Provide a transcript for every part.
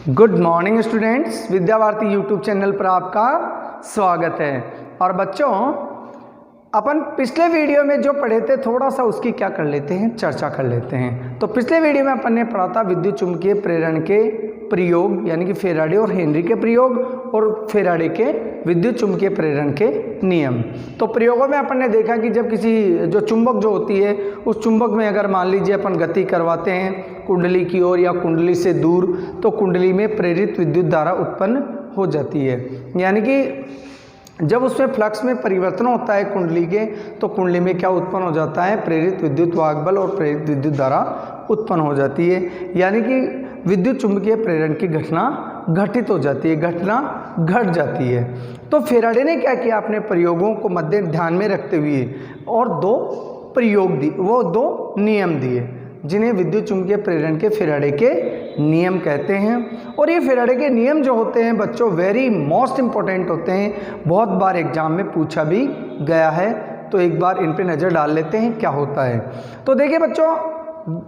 Good morning students, Vidya Bharati YouTube channel पर आपका स्वागत है। और बच्चों, अपन पिछले वीडियो में जो पढ़े थे थोड़ा सा उसकी क्या कर लेते हैं, चर्चा कर लेते हैं। तो पिछले वीडियो में अपन ने पढ़ा था विद्युत चुम्बकीय प्रेरण के प्रयोग, यानी कि फेराडे और हेनरी के प्रयोग और फेराडे के विद्युत चुम्बकीय प्रेरण के नियम। तो प्रयोगों में अपन ने देखा कि जब किसी जो चुंबक जो होती है उस चुंबक में अगर मान लीजिए अपन गति करवाते हैं कुंडली की ओर या कुंडली से दूर, तो कुंडली में प्रेरित विद्युत धारा उत्पन्न हो जाती है। यानी कि जब उसमें फ्लक्स में परिवर्तन होता है कुंडली के, तो कुंडली में क्या उत्पन्न हो जाता है, प्रेरित विद्युत वाहक बल और प्रेरित विद्युत धारा उत्पन्न हो जाती है। यानी कि विद्युत चुम्बकीय प्रेरण की घटना घटित हो जाती है, घटना घट जाती है। तो फेराडे ने क्या किया, अपने प्रयोगों को मध्य ध्यान में रखते हुए और दो प्रयोग दी, वो दो नियम दिए जिन्हें विद्युत चुम्बकीय प्रेरण के फेराडे के नियम कहते हैं। और ये फेराडे के नियम जो होते हैं बच्चों वेरी मोस्ट इंपॉर्टेंट होते हैं, बहुत बार एग्जाम में पूछा भी गया है। तो एक बार इन पे नज़र डाल लेते हैं क्या होता है। तो देखिए बच्चों,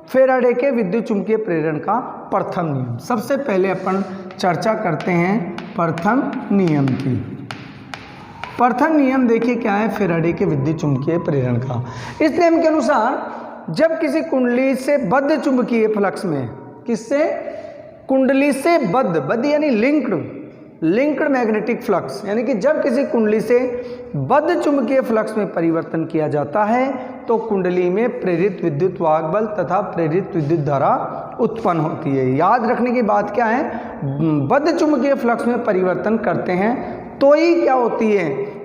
फेराडे के विद्युत चुम्बकीय प्रेरण का प्रथम नियम, सबसे पहले अपन चर्चा करते हैं प्रथम नियम की। प्रथम नियम देखिए क्या है फेराडे के विद्युत चुम्बकीय प्रेरण का। इस नियम के अनुसार जब किसी कुंडली से बद्ध चुंबकीय फ्लक्स में, किससे, कुंडली से बद्ध यानी लिंक्ड मैग्नेटिक फ्लक्स, यानी कि जब किसी कुंडली से बद्ध चुंबकीय फ्लक्स में परिवर्तन किया जाता है तो कुंडली में प्रेरित विद्युत वाहक बल तथा प्रेरित विद्युत धारा उत्पन्न होती है। याद रखने की बात क्या है, बद्ध चुंबकीय फ्लक्स में परिवर्तन करते हैं तो ही क्या होती है,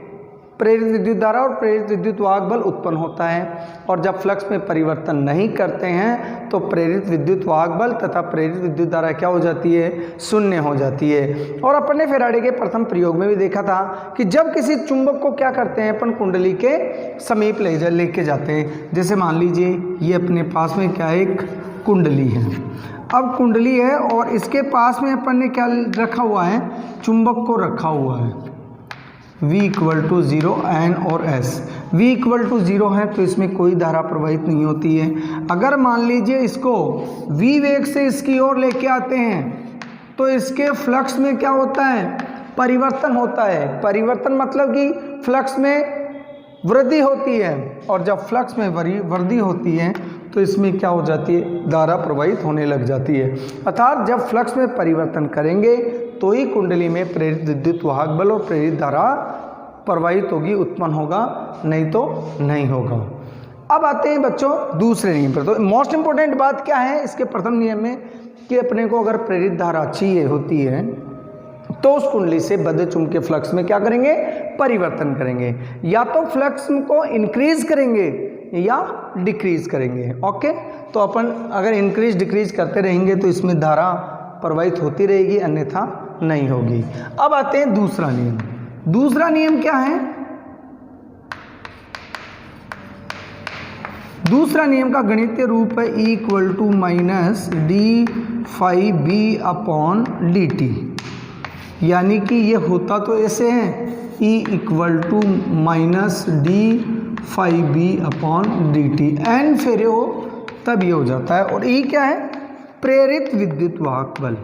प्रेरित विद्युत धारा और प्रेरित विद्युत वाहक बल उत्पन्न होता है। और जब फ्लक्स में परिवर्तन नहीं करते हैं तो प्रेरित विद्युत वाहक बल तथा प्रेरित विद्युत धारा क्या हो जाती है, शून्य हो जाती है। और अपन ने फेराडे के प्रथम प्रयोग में भी देखा था कि जब किसी चुंबक को क्या करते हैं अपन कुंडली के समीप लेके जाते हैं। जैसे मान लीजिए ये अपने पास में क्या है, एक कुंडली है। अब कुंडली है और इसके पास में अपन ने क्या रखा हुआ है, चुंबक को रखा हुआ है V = 0 N और S। V = 0 है तो इसमें कोई धारा प्रवाहित नहीं होती है। अगर मान लीजिए इसको V वेग से इसकी ओर लेके आते हैं तो इसके फ्लक्स में क्या होता है, परिवर्तन होता है। परिवर्तन मतलब कि फ्लक्स में वृद्धि होती है, और जब फ्लक्स में वृद्धि होती है तो इसमें क्या हो जाती है, धारा प्रवाहित होने लग जाती है। अर्थात जब फ्लक्स में परिवर्तन करेंगे तो ही कुंडली में प्रेरित विद्युत वाहक बल और प्रेरित धारा प्रवाहित होगी, उत्पन्न होगा, नहीं तो नहीं होगा। अब आते हैं बच्चों दूसरे नियम पर। तो मोस्ट इंपॉर्टेंट बात क्या है इसके प्रथम नियम में कि अपने को अगर प्रेरित धारा चाहिए होती है तो उस कुंडली से बद्ध चुंबकीय फ्लक्स में क्या करेंगे, परिवर्तन करेंगे। या तो फ्लक्स को इंक्रीज करेंगे या डिक्रीज करेंगे। ओके, तो अपन अगर इंक्रीज डिक्रीज करते रहेंगे तो इसमें धारा प्रवाहित होती रहेगी, अन्यथा नहीं होगी। अब आते हैं दूसरा नियम। दूसरा नियम क्या है, दूसरा नियम का गणितीय रूप है E = d∅b/dt। यानी कि ये होता तो ऐसे है, E = d∅b/dt, एन फेरे हो तब ये हो जाता है। और E क्या है, प्रेरित विद्युत वाहक बल,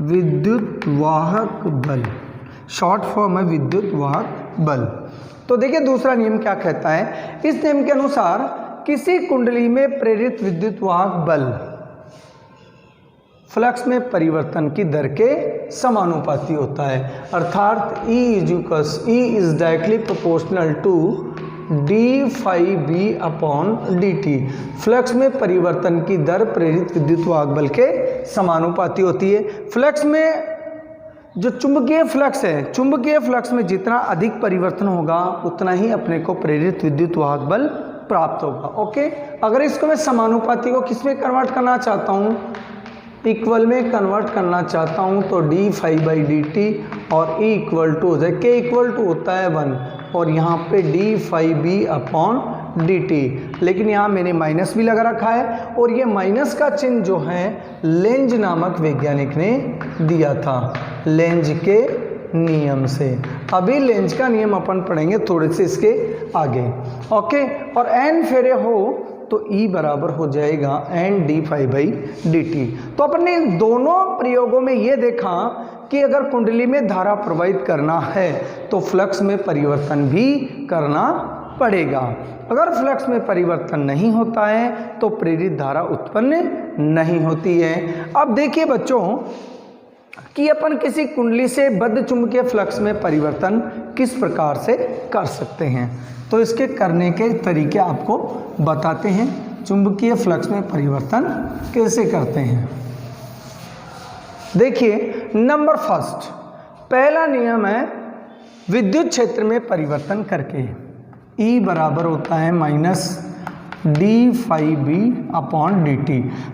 विद्युत वाहक बल, शॉर्ट फॉर्म है विद्युत वाहक बल। तो देखिए दूसरा नियम क्या कहता है, इस नियम के अनुसार किसी कुंडली में प्रेरित विद्युत वाहक बल फ्लक्स में परिवर्तन की दर के समानुपाती होता है। अर्थात E is directly proportional to d∅b/dt। Flux में परिवर्तन की दर प्रेरित विद्युत वाहक बल के समानुपाती होती है। फ्लक्स में जो चुंबकीय फ्लक्स है, चुंबकीय फ्लक्स में जितना अधिक परिवर्तन होगा उतना ही अपने को प्रेरित विद्युत वाहक बल प्राप्त होगा। ओके, अगर इसको मैं समानुपाती को किस में कन्वर्ट करना चाहता हूँ, इक्वल में कन्वर्ट करना चाहता हूँ, तो d∅dt और E = k होता है 1 और यहाँ पे d∅b/dt। लेकिन यहाँ मैंने माइनस भी लगा रखा है और ये माइनस का चिन्ह जो है लेंज नामक वैज्ञानिक ने दिया था, लेंज के नियम से। अभी लेंज का नियम अपन पढ़ेंगे थोड़े से इसके आगे। ओके, और एन फेरे हो तो E बराबर हो जाएगा NdΦ/dt। तो अपन ने इन दोनों प्रयोगों में ये देखा कि अगर कुंडली में धारा प्रवाहित करना है तो फ्लक्स में परिवर्तन भी करना पड़ेगा। अगर फ्लक्स में परिवर्तन नहीं होता है तो प्रेरित धारा उत्पन्न नहीं होती है। अब देखिए बच्चों कि अपन किसी कुंडली से बद्ध चुंबकीय फ्लक्स में परिवर्तन किस प्रकार से कर सकते हैं, तो इसके करने के तरीके आपको बताते हैं। चुंबकीय फ्लक्स में परिवर्तन कैसे करते हैं। देखिए नंबर फर्स्ट, पहला नियम है विद्युत क्षेत्र में परिवर्तन करके E बराबर होता है -dΦB/dt।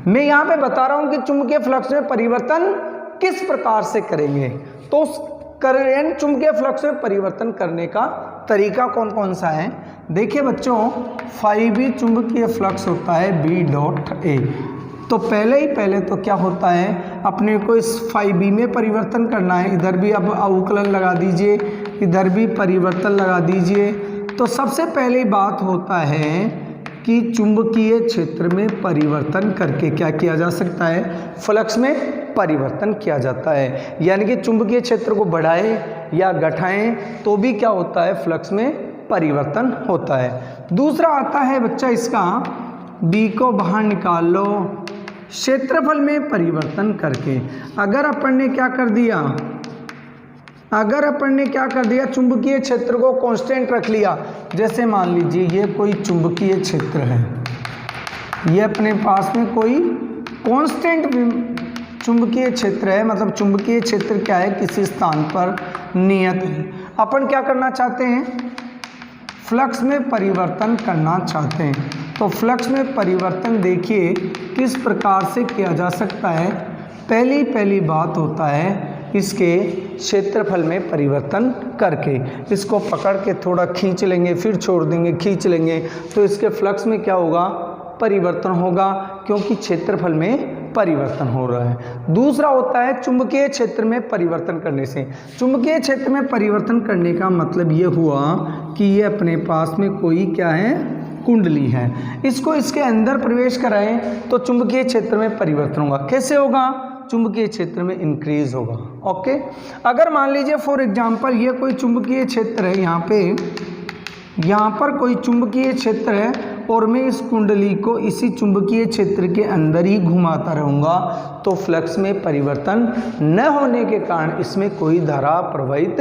मैं यहाँ पे बता रहा हूँ कि चुंबकीय फ्लक्स में परिवर्तन किस प्रकार से करेंगे। तो चुंबकीय फ्लक्स में परिवर्तन करने का तरीका कौन कौन सा है। देखिए बच्चों, φB चुंबकीय फ्लक्स होता है B.A। तो पहले तो क्या होता है, अपने को इस φB में परिवर्तन करना है। इधर भी अब अवकलन लगा दीजिए, इधर भी परिवर्तन लगा दीजिए। तो सबसे पहली बात होता है कि चुंबकीय क्षेत्र में परिवर्तन करके क्या किया जा सकता है, फ्लक्स में परिवर्तन किया जाता है। यानी कि चुंबकीय क्षेत्र को बढ़ाएं या घटाएं तो भी क्या होता है, फ्लक्स में परिवर्तन होता है। दूसरा आता है बच्चा इसका, B को बाहर निकाल लो, क्षेत्रफल में परिवर्तन करके। अगर अपन ने क्या कर दिया, चुंबकीय क्षेत्र को कांस्टेंट रख लिया। जैसे मान लीजिए ये कोई चुंबकीय क्षेत्र है, ये अपने पास में कोई कांस्टेंट चुंबकीय क्षेत्र है, मतलब चुंबकीय क्षेत्र क्या है, किसी स्थान पर नियत है। अपन क्या करना चाहते हैं, फ्लक्स में परिवर्तन करना चाहते हैं। तो फ्लक्स में परिवर्तन देखिए किस प्रकार से किया जा सकता है। पहली बात होता है इसके क्षेत्रफल में परिवर्तन करके। इसको पकड़ के थोड़ा खींच लेंगे, फिर छोड़ देंगे, खींच लेंगे, तो इसके फ्लक्स में क्या होगा, परिवर्तन होगा, क्योंकि क्षेत्रफल में परिवर्तन हो रहा है। दूसरा होता है चुंबकीय क्षेत्र में परिवर्तन करने से। चुंबकीय क्षेत्र में परिवर्तन करने का मतलब ये हुआ कि ये अपने पास में कोई क्या है, कुंडली है। इसको इसके अंदर प्रवेश कराएं तो चुंबकीय क्षेत्र में परिवर्तन होगा। कैसे होगा, चुंबकीय क्षेत्र में इंक्रीज होगा। ओके, अगर मान लीजिए फॉर एग्जांपल ये कोई चुंबकीय क्षेत्र है, यहाँ पर कोई चुंबकीय क्षेत्र है और मैं इस कुंडली को इसी चुंबकीय क्षेत्र के अंदर ही घुमाता रहूँगा, तो फ्लक्स में परिवर्तन न होने के कारण इसमें कोई धारा प्रवाहित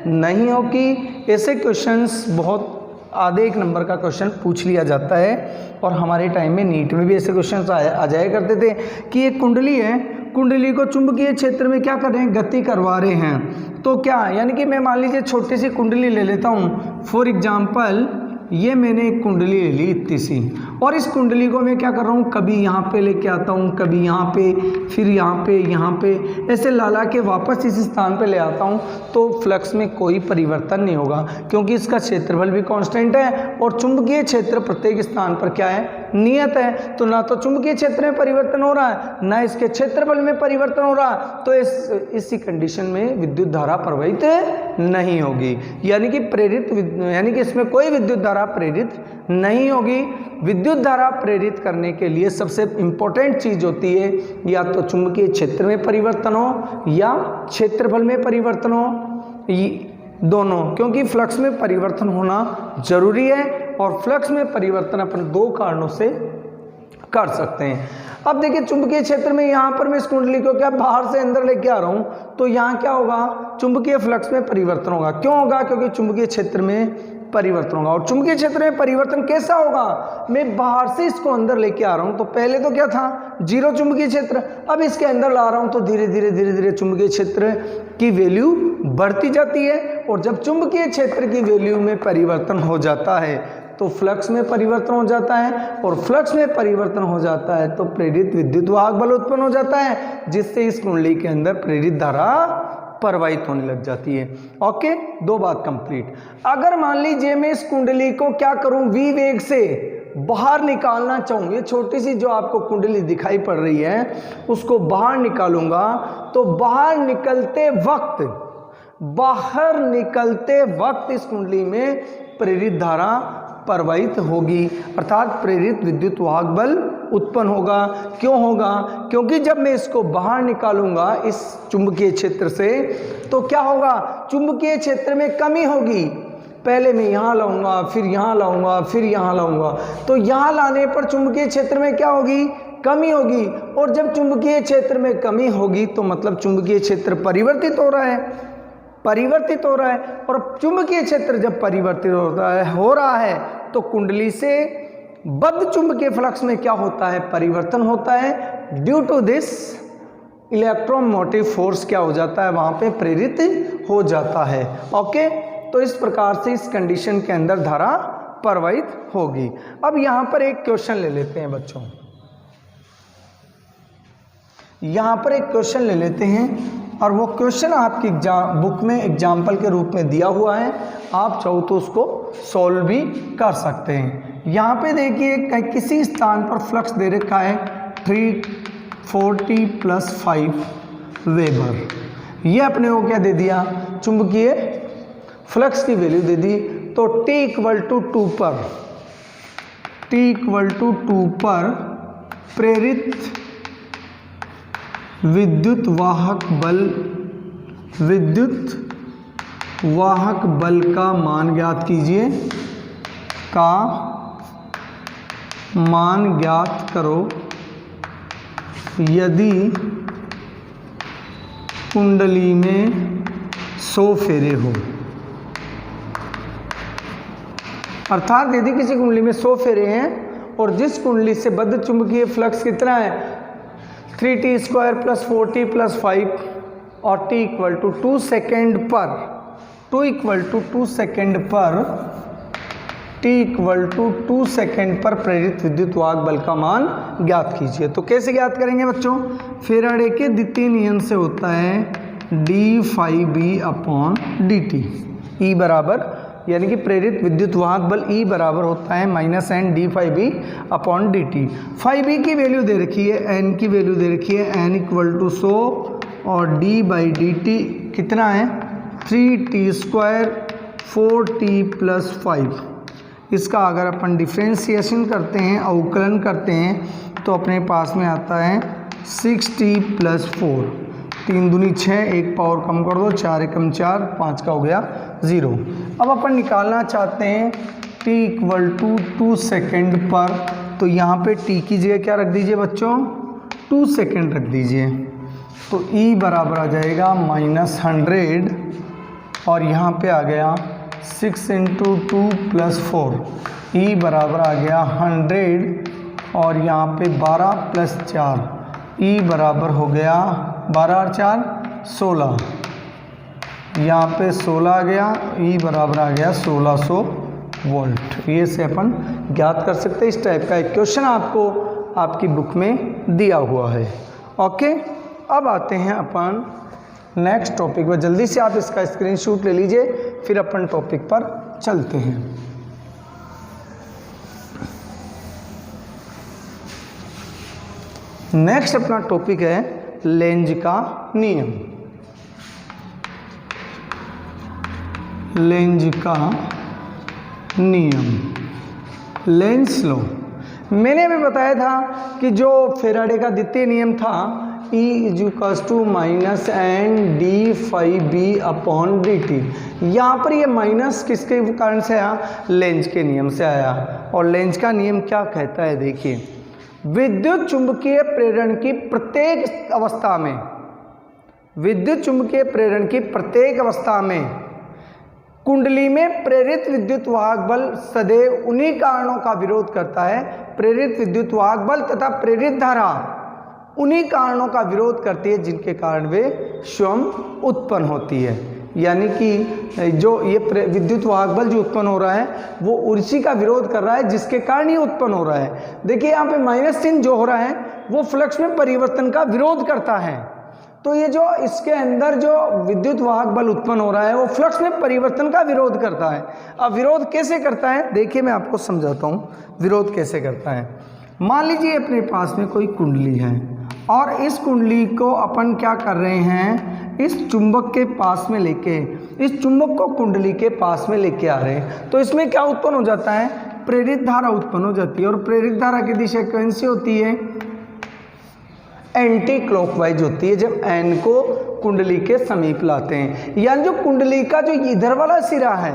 नहीं होगी। ऐसे क्वेश्चंस बहुत आधे एक नंबर का क्वेश्चन पूछ लिया जाता है, और हमारे टाइम में नीट में भी ऐसे क्वेश्चंस आ जाया करते थे कि एक कुंडली है, कुंडली को चुंबकीय क्षेत्र में क्या कर रहे हैं, गति करवा रहे हैं। तो क्या, यानी कि मैं मान लीजिए छोटी सी कुंडली ले लेता हूँ। फॉर एग्जांपल ये मैंने एक कुंडली ले ली इतनी सी, और इस कुंडली को मैं क्या कर रहा हूँ, कभी यहाँ पे लेके आता हूँ, कभी यहाँ पे, फिर यहाँ पे, ऐसे ला के वापस इस स्थान पे ले आता हूँ। तो फ्लक्स में कोई परिवर्तन नहीं होगा, क्योंकि इसका क्षेत्रफल भी कांस्टेंट है और चुंबकीय क्षेत्र प्रत्येक स्थान पर क्या है, नियत है। तो ना तो चुंबकीय क्षेत्र में परिवर्तन हो रहा है, ना इसके क्षेत्रफल में परिवर्तन हो रहा है। तो इसी कंडीशन में विद्युत धारा प्रवाहित नहीं होगी, यानी कि इसमें कोई विद्युत धारा प्रेरित नहीं होगी। विद्युत धारा प्रेरित करने के लिए सबसे इंपॉर्टेंट चीज होती है या तो चुंबकीय क्षेत्र में परिवर्तन हो या क्षेत्रफल में परिवर्तन हो, दोनों, क्योंकि फ्लक्स में परिवर्तन होना जरूरी है। और फ्लक्स में परिवर्तन अपन दो कारणों से कर सकते हैं। अब देखिए चुंबकीय क्षेत्र में यहाँ पर मैं इस कुंडली को क्या बाहर से अंदर लेके आ रहा हूँ, तो यहाँ क्या होगा, चुंबकीय फ्लक्स में परिवर्तन होगा। क्यों होगा, क्योंकि चुंबकीय क्षेत्र में परिवर्तन होगा। और चुंबकीय क्षेत्र में परिवर्तन कैसा होगा, मैं बाहर से इसको अंदर लेके आ रहा हूं, तो पहले तो क्या था, जीरो चुंबकीय क्षेत्र, अब इसके अंदर ला रहा हूं तो धीरे धीरे चुंबकीय क्षेत्र की वैल्यू बढ़ती जाती है। और जब चुंबकीय क्षेत्र की वैल्यू में परिवर्तन हो जाता है तो फ्लक्स में परिवर्तन हो जाता है, और फ्लक्स में परिवर्तन हो जाता है तो प्रेरित विद्युत वाहक बल उत्पन्न हो जाता है, जिससे इस कुंडली के अंदर प्रेरित धारा प्रवाहित होने लग जाती है। ओके, दो बात कंप्लीट। अगर मान लीजिए मैं इस कुंडली को क्या करूं, वी वेग से बाहर निकालना चाहूँ, ये छोटी सी जो आपको कुंडली दिखाई पड़ रही है उसको बाहर निकालूंगा, तो बाहर निकलते वक्त इस कुंडली में प्रेरित धारा प्रवाहित होगी, अर्थात प्रेरित विद्युत वाहक बल उत्पन्न होगा। क्यों होगा? क्योंकि जब मैं इसको बाहर निकालूंगा इस चुंबकीय क्षेत्र से तो क्या होगा, चुंबकीय क्षेत्र में कमी होगी। पहले मैं यहाँ लाऊंगा, फिर यहाँ लाऊंगा, फिर यहाँ लाऊंगा, तो यहाँ लाने पर चुंबकीय क्षेत्र में क्या होगी, कमी होगी। और जब चुंबकीय क्षेत्र में कमी होगी तो मतलब चुंबकीय क्षेत्र परिवर्तित हो रहा है, परिवर्तित हो रहा है। और चुंबकीय क्षेत्र जब परिवर्तित हो रहा है तो कुंडली से बद्ध चुंबकीय फ्लक्स में क्या होता है, परिवर्तन होता है। Due to this electromotive force क्या हो जाता है, वहाँ पे प्रेरित हो जाता है। ओके, तो इस प्रकार से इस कंडीशन के अंदर धारा प्रवाहित होगी। अब यहाँ पर एक क्वेश्चन ले लेते हैं बच्चों, यहाँ पर एक क्वेश्चन ले लेते हैं और वो क्वेश्चन आपकी बुक में एग्जाम्पल के रूप में दिया हुआ है, आप चाहो तो उसको सॉल्व भी कर सकते हैं। यहाँ पे देखिए किसी स्थान पर फ्लक्स दे रखा है 340 + 5 वेबर। ये अपने को क्या दे दिया, चुंबकीय फ्लक्स की वैल्यू दे दी। तो t = 2 पर, t = 2 पर प्रेरित विद्युत वाहक बल का मान ज्ञात कीजिए, का मान ज्ञात करो यदि कुंडली में 100 फेरे हो। अर्थात यदि किसी कुंडली में 100 फेरे हैं और जिस कुंडली से बद्ध चुंबकीय फ्लक्स कितना है 3t² + 4t + 5 और t = 2 सेकेंड पर, t = 2 सेकेंड पर, t = 2 सेकेंड पर प्रेरित विद्युत वाहक बल का मान ज्ञात कीजिए। तो कैसे ज्ञात करेंगे बच्चों, फेराडे के द्वितीय नियम से होता है d∅b/dt। E बराबर यानी कि प्रेरित विद्युत वाहक बल E बराबर होता है -n d∅b/dt। φb की वैल्यू दे रखी है, n की वैल्यू दे रखी है, n = 100 और d/dt कितना है 3t² 4t + 5। इसका अगर अपन डिफ्रेंशिएशन करते हैं, अवकलन करते हैं तो अपने पास में आता है 6t + 4, 3 दूनी 6, एक पावर कम कर दो, 4 एकम 4, 5 का हो गया 0। अब अपन निकालना चाहते हैं t = 2 सेकेंड पर, तो यहाँ पे t की जगह क्या रख दीजिए बच्चों, 2 सेकेंड रख दीजिए। तो E बराबर आ जाएगा -100 और यहाँ पे आ गया 6 × 2 + 4, E बराबर आ गया 100 और यहाँ पे 12 + 4, E बराबर हो गया 12 और 4 16, यहाँ पे 16 आ गया, E बराबर आ गया 1600 वोल्ट। ये से अपन ज्ञात कर सकते हैं। इस टाइप का एक क्वेश्चन आपको आपकी बुक में दिया हुआ है। ओके, अब आते हैं अपन नेक्स्ट टॉपिक पर। जल्दी से आप इसका स्क्रीनशॉट ले लीजिए, फिर अपन टॉपिक पर चलते हैं। नेक्स्ट अपना टॉपिक है लेंज का नियम। लेंज का नियम, लेंज लॉ। मैंने अभी बताया था कि जो फेराडे का द्वितीय नियम था E = -n d∅b/dt, यहाँ पर ये माइनस किसके कारण से आया, लेंज के नियम से आया। और लेंज का नियम क्या कहता है, देखिए, विद्युत चुंबकीय प्रेरण की प्रत्येक अवस्था में, विद्युत चुंबकीय प्रेरण की प्रत्येक अवस्था में कुंडली में प्रेरित विद्युत वाहक बल सदैव उन्हीं कारणों का विरोध करता है, प्रेरित विद्युत वाहक बल तथा प्रेरित धारा उन्हीं कारणों का विरोध करती है जिनके कारण वे स्वयं उत्पन्न होती है। यानी कि जो ये विद्युत वाहक बल जो उत्पन्न हो रहा है वो उसी का विरोध कर रहा है जिसके कारण ये उत्पन्न हो रहा है। देखिए यहाँ पे माइनस चिन्ह जो हो रहा है वो फ्लक्स में परिवर्तन का विरोध करता है। तो ये जो इसके अंदर जो विद्युत वाहक बल उत्पन्न हो रहा है वो फ्लक्स में परिवर्तन का विरोध करता है। अब विरोध कैसे करता है, देखिए मैं आपको समझाता हूँ विरोध कैसे करता है। मान लीजिए अपने पास में कोई कुंडली है और इस कुंडली को अपन क्या कर रहे हैं, इस चुंबक के पास में लेके, इस चुंबक को कुंडली के पास में लेके आ रहे हैं, तो इसमें क्या उत्पन्न हो जाता है, प्रेरित धारा उत्पन्न हो जाती है और प्रेरित धारा की दिशा कौन सी होती है? एंटी क्लॉकवाइज होती है जब एन को कुंडली के समीप लाते हैं। यानी जो कुंडली का जो इधर वाला सिरा है,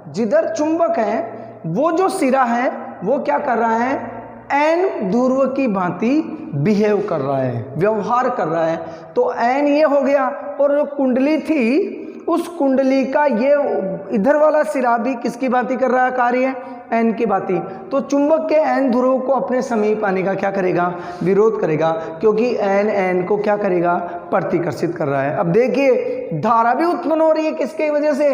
जिधर चुंबक है, वो जो सिरा है वो क्या कर रहा है? एन ध्रुव की भांति बिहेव कर रहा है, व्यवहार कर रहा है। तो एन ये हो गया और जो कुंडली थी उस कुंडली का ये इधर वाला सिरा भी किसकी भांति कर रहा है कार्य? एन की भांति। तो चुंबक के एन ध्रुव को अपने समीप आने का क्या करेगा? विरोध करेगा, क्योंकि एन को क्या करेगा? प्रतिकर्षित कर रहा है। अब देखिए धारा भी उत्पन्न हो रही है किसके वजह से?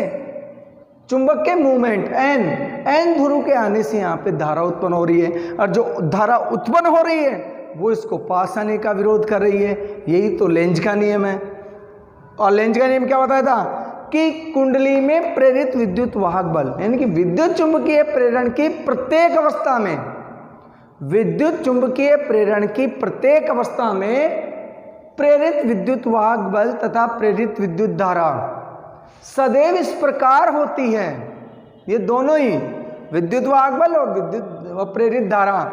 चुंबक के मूवमेंट एन ध्रुव के आने से यहाँ पे धारा उत्पन्न हो रही है, और जो धारा उत्पन्न हो रही है वो इसको पास आने का विरोध कर रही है। यही तो लेंज का नियम है। और लेंज का नियम क्या बताया था कि कुंडली में प्रेरित विद्युत वाहक बल, यानी कि विद्युत चुंबकीय प्रेरण की प्रत्येक अवस्था में, विद्युत चुंबकीय प्रेरण की प्रत्येक अवस्था में प्रेरित विद्युत वाहक बल तथा प्रेरित विद्युत धारा सदैव इस प्रकार होती है। ये दोनों ही, विद्युत वाहक बल और विद्युत प्रेरित धारा,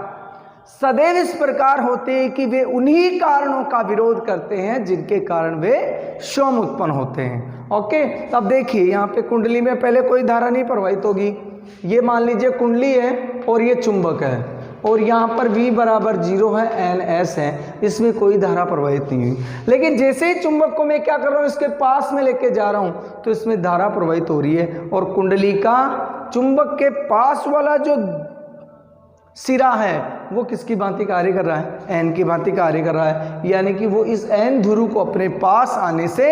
सदैव इस प्रकार होते हैं कि वे उन्हीं कारणों का विरोध करते हैं जिनके कारण वे शोम उत्पन्न होते हैं। ओके, अब देखिए यहाँ पे कुंडली में पहले कोई धारा नहीं प्रवाहित होगी। ये मान लीजिए कुंडली है और ये चुंबक है, और यहाँ पर V बराबर 0 है, NS है, इसमें कोई धारा प्रवाहित नहीं हुई। लेकिन जैसे ही चुंबक को मैं क्या कर रहा हूँ, इसके पास में लेके जा रहा हूँ, तो इसमें धारा प्रवाहित हो रही है, और कुंडली का चुंबक के पास वाला जो सिरा है वो किसकी भांति कार्य कर रहा है? एन की भांति कार्य कर रहा है। यानी कि वो इस एन ध्रुव को अपने पास आने से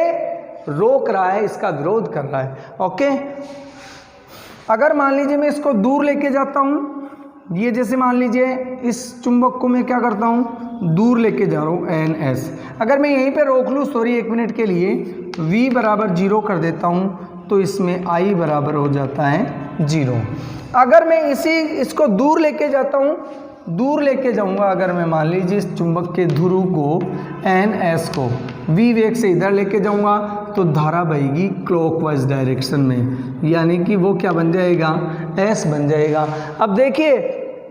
रोक रहा है, इसका विरोध कर रहा है। ओके, अगर मान लीजिए मैं इसको दूर लेके जाता हूँ, ये जैसे मान लीजिए इस चुंबक को मैं क्या करता हूँ, दूर लेके जा रहा हूँ NS। अगर मैं यहीं पे रोक लूँ, सॉरी 1 मिनट के लिए, V बराबर 0 कर देता हूँ, तो इसमें I बराबर हो जाता है 0। अगर मैं इसको दूर लेके जाता हूँ, दूर लेके जाऊंगा, अगर मैं मान लीजिए इस चुंबक के ध्रुव को NS को V वेग से इधर लेके जाऊंगा, तो धारा बहेगी क्लॉकवाइज डायरेक्शन में, यानी कि वो क्या बन जाएगा? S बन जाएगा। अब देखिए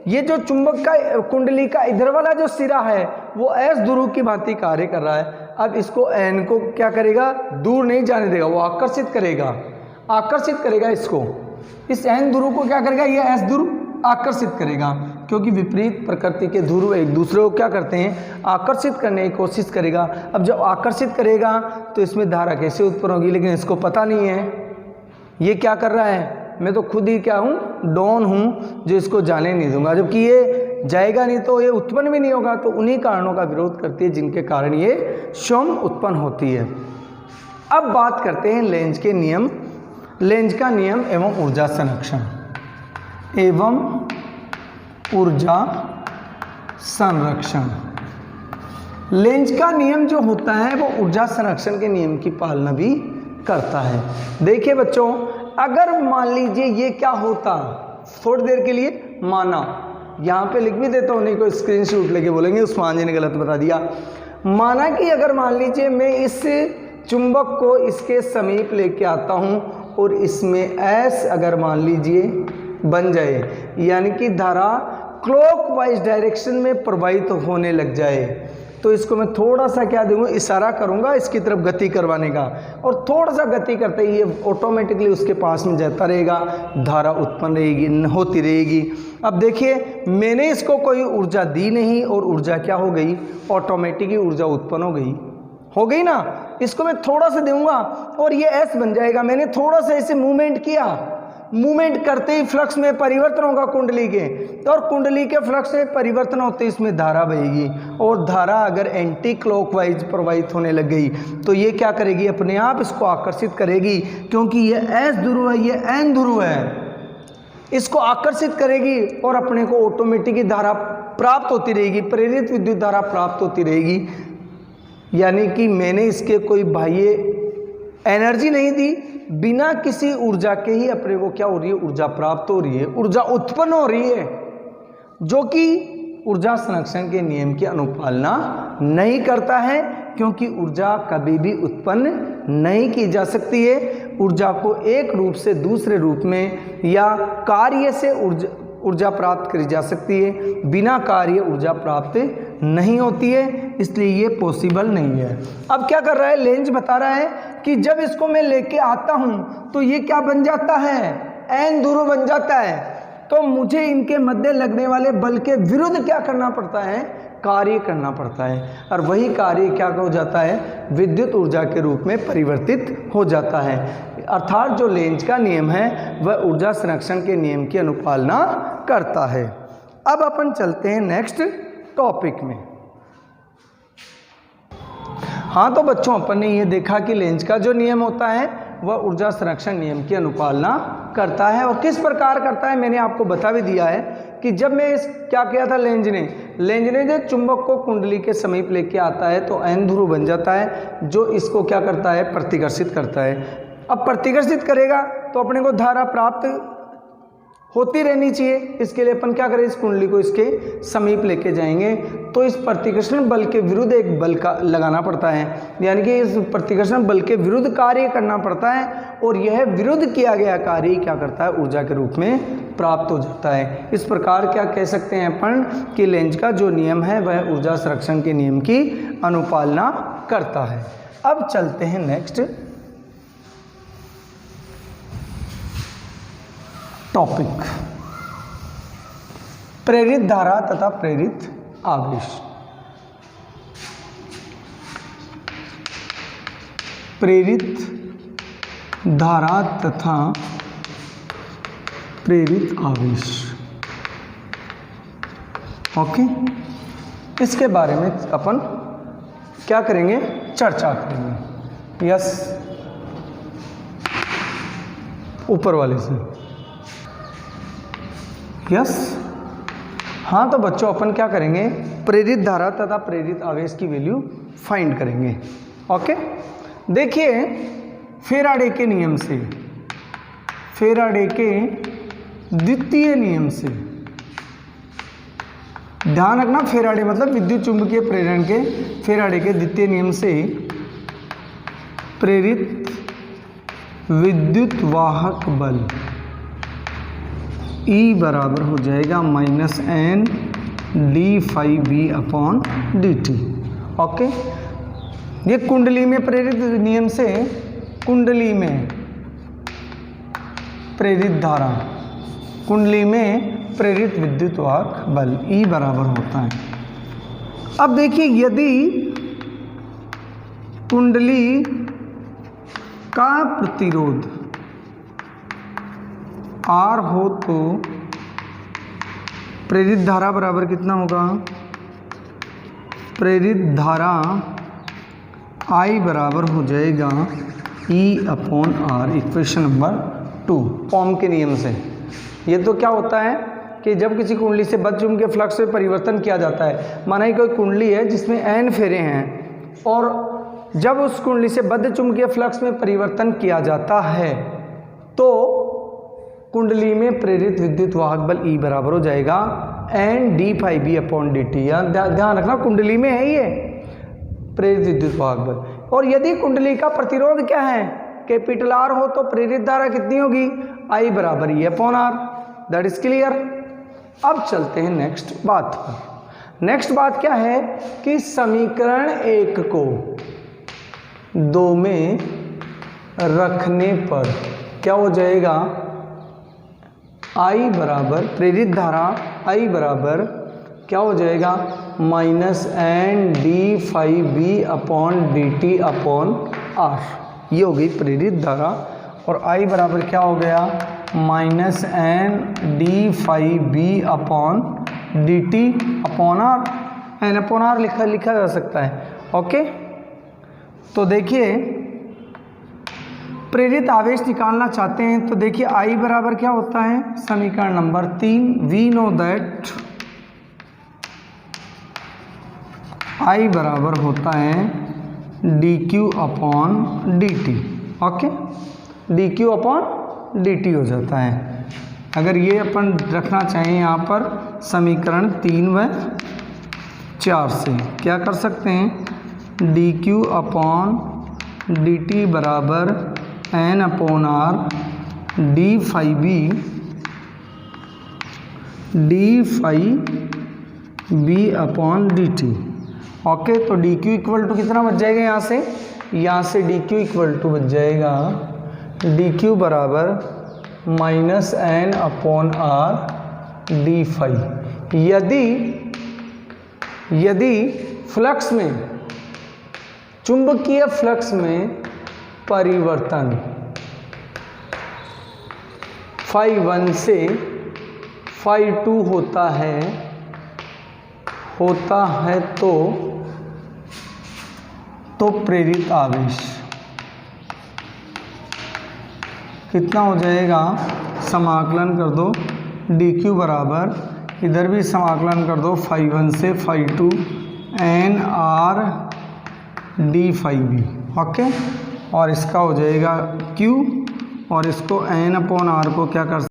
ये जो चुंबक का कुंडली का इधर वाला जो सिरा है वो S ध्रुव की भांति कार्य कर रहा है। अब इसको N को क्या करेगा? दूर नहीं जाने देगा, वो आकर्षित करेगा, आकर्षित करेगा इसको, इस N ध्रुव को क्या करेगा? ये S ध्रुव आकर्षित करेगा, क्योंकि विपरीत प्रकृति के ध्रुव एक दूसरे को क्या करते हैं? आकर्षित करने की कोशिश करेगा। अब जब आकर्षित करेगा तो इसमें धारा कैसे उत्पन्न होगी? लेकिन इसको पता नहीं है ये क्या कर रहा है। मैं तो खुद ही क्या हूँ? डॉन हूँ, जो इसको जाने नहीं दूंगा, जबकि ये जाएगा नहीं तो ये उत्पन्न भी नहीं होगा। तो उन्हीं कारणों का विरोध करती है जिनके कारण ये शोम उत्पन्न होती है। अब बात करते हैं लेंज के नियम, लेंज का नियम एवं ऊर्जा संरक्षण एवं ऊर्जा संरक्षण। लेंज का नियम जो होता है वो ऊर्जा संरक्षण के नियम की पालना भी करता है। देखिए बच्चों, अगर मान लीजिए ये क्या होता, थोड़ी देर के लिए माना, यहाँ पे लिख भी देता हूँ, नहीं कोई स्क्रीनशॉट लेके बोलेंगे उस्मान जी ने गलत बता दिया। माना कि अगर मान लीजिए मैं इस चुंबक को इसके समीप लेके आता हूँ और इसमें S अगर मान लीजिए बन जाए, यानी कि धारा क्लॉकवाइज डायरेक्शन में प्रवाहित होने लग जाए, तो इसको मैं थोड़ा सा क्या दूंगा? इशारा करूंगा इसकी तरफ गति करवाने का, और थोड़ा सा गति करते ही ये ऑटोमेटिकली उसके पास में जाता रहेगा, धारा उत्पन्न रहेगी, होती रहेगी। अब देखिए मैंने इसको कोई ऊर्जा दी नहीं और ऊर्जा क्या हो गई? ऑटोमेटिक ही ऊर्जा उत्पन्न हो गई ना। इसको मैं थोड़ा सा दूंगा और ये S बन जाएगा। मैंने थोड़ा सा इसे मूवमेंट किया, मूवमेंट करते ही फ्लक्स में परिवर्तन होगा कुंडली के, और कुंडली के फ्लक्स में परिवर्तन होते ही इसमें धारा बहेगी, और धारा अगर एंटी क्लॉकवाइज प्रवाहित होने लग गई तो ये क्या करेगी? अपने आप इसको आकर्षित करेगी, क्योंकि ये S ध्रुव है, ये N ध्रुव है, इसको आकर्षित करेगी और अपने को ऑटोमेटिक धारा प्राप्त होती रहेगी, प्रेरित विद्युत धारा प्राप्त होती रहेगी। यानी कि मैंने इसके कोई बाह्य एनर्जी नहीं दी, बिना किसी ऊर्जा के ही अपने को क्या हो रही है? ऊर्जा प्राप्त हो रही है, ऊर्जा उत्पन्न हो रही है, जो कि ऊर्जा संरक्षण के नियम की अनुपालना नहीं करता है, क्योंकि ऊर्जा कभी भी उत्पन्न नहीं की जा सकती है। ऊर्जा को एक रूप से दूसरे रूप में या कार्य से ऊर्जा प्राप्त करी जा सकती है, बिना कार्य ऊर्जा प्राप्त नहीं होती है, इसलिए ये पॉसिबल नहीं है। अब क्या कर रहा है, लेंज बता रहा है कि जब इसको मैं लेके आता हूँ तो ये क्या बन जाता है, एन ध्रुव बन जाता है। तो मुझे इनके मध्य लगने वाले बल के विरुद्ध क्या करना पड़ता है, कार्य करना पड़ता है, और वही कार्य क्या हो जाता है, विद्युत ऊर्जा के रूप में परिवर्तित हो जाता है। अर्थात जो लेंज का नियम है वह ऊर्जा संरक्षण के नियम की अनुपालना करता है। अब अपन चलते हैं नेक्स्ट टॉपिक में। हाँ तो बच्चों, अपन ने ये देखा कि लेंज का जो नियम होता है वह ऊर्जा संरक्षण नियम की अनुपालना करता है, और किस प्रकार करता है मैंने आपको बता भी दिया है कि जब मैं क्या किया था, लेंज ने जो चुंबक को कुंडली के समीप लेके आता है तो एन ध्रुव बन जाता है, जो इसको क्या करता है, प्रतिकर्षित करता है। अब प्रतिकर्षित करेगा तो अपने को धारा प्राप्त होती रहनी चाहिए, इसके लिए अपन क्या करें, इस कुंडली को इसके समीप लेके जाएंगे तो इस प्रतिकर्षण बल के विरुद्ध एक बल का लगाना पड़ता है, यानी कि इस प्रतिकर्षण बल के विरुद्ध कार्य करना पड़ता है, और यह विरुद्ध किया गया कार्य क्या करता है, ऊर्जा के रूप में प्राप्त हो जाता है। इस प्रकार क्या कह सकते हैं अपन कि लेंज का जो नियम है वह ऊर्जा संरक्षण के नियम की अनुपालना करता है। अब चलते हैं नेक्स्ट टॉपिक, प्रेरित धारा तथा प्रेरित आवेश। प्रेरित धारा तथा प्रेरित आवेश, ओके, इसके बारे में अपन क्या करेंगे, चर्चा करेंगे। यस, ऊपर वाले से यस। हाँ तो बच्चों, अपन क्या करेंगे, प्रेरित धारा तथा प्रेरित आवेश की वैल्यू फाइंड करेंगे। ओके, देखिए फेराडे के नियम से, फेराडे के द्वितीय नियम से, ध्यान रखना, फेराडे मतलब विद्युत चुंबकीय प्रेरण के फेराडे के द्वितीय नियम से प्रेरित विद्युत वाहक बल E बराबर हो जाएगा minus N D phi B upon D T. Okay, ये कुंडली में प्रेरित नियम से कुंडली में प्रेरित धारा, कुंडली में प्रेरित विद्युत वाहक बल E बराबर होता है। अब देखिए, यदि कुंडली का प्रतिरोध R हो तो प्रेरित धारा बराबर कितना होगा, प्रेरित धारा I बराबर हो जाएगा E upon R, equation number 2 ओम के नियम से। ये तो क्या होता है कि जब किसी कुंडली से बद्ध चुंबकीय फ्लक्स में परिवर्तन किया जाता है, माना ही कोई कुंडली है जिसमें n फेरे हैं, और जब उस कुंडली से बद्ध चुंबकीय फ्लक्स में परिवर्तन किया जाता है तो कुंडली में प्रेरित विद्युत वाहक बल E बराबर हो जाएगा N D phi B upon D T. ध्यान रखना, कुंडली में है ये प्रेरित विद्युत वाहक बल, और यदि कुंडली का प्रतिरोध क्या है, कैपिटल R हो तो प्रेरित धारा कितनी होगी, I बराबर E upon R। That is clear. अब चलते हैं नेक्स्ट बात पर। नेक्स्ट बात क्या है कि समीकरण 1 को 2 में रखने पर क्या हो जाएगा, I बराबर प्रेरित धारा I बराबर क्या हो जाएगा, minus N D phi B upon D T upon R. ये हो गई प्रेरित धारा, और I बराबर क्या हो गया, minus N D phi B upon D T upon R. N upon R लिखा जा सकता है। ओके, तो देखिए प्रेरित आवेश निकालना चाहते हैं तो देखिए I बराबर क्या होता है, समीकरण number 3, we know that I बराबर होता है D Q upon D T. Okay, D Q upon D T हो जाता है। अगर ये अपन रखना चाहें यहाँ पर समीकरण 3 व 4 से क्या कर सकते हैं, D Q upon D T बराबर N upon R D phi B D phi B upon D T. Okay, तो डी क्यू इक्वल टू कितना बच जाएगा यहाँ से डी क्यू इक्वल टू बच जाएगा डी क्यू बराबर minus N upon R D phi. यदि फ्लक्स में, चुंबकीय फ्लक्स में परिवर्तन फाई 1 से फाई 2 होता है तो प्रेरित आवेश कितना हो जाएगा, समाकलन कर दो डी क्यू बराबर, इधर भी समाकलन कर दो फाई 1 से phi 2 N R D phi B. Okay, और इसका हो जाएगा क्यू, और इसको एन अपॉन आर को क्या कर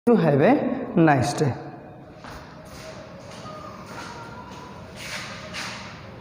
to have a nice day.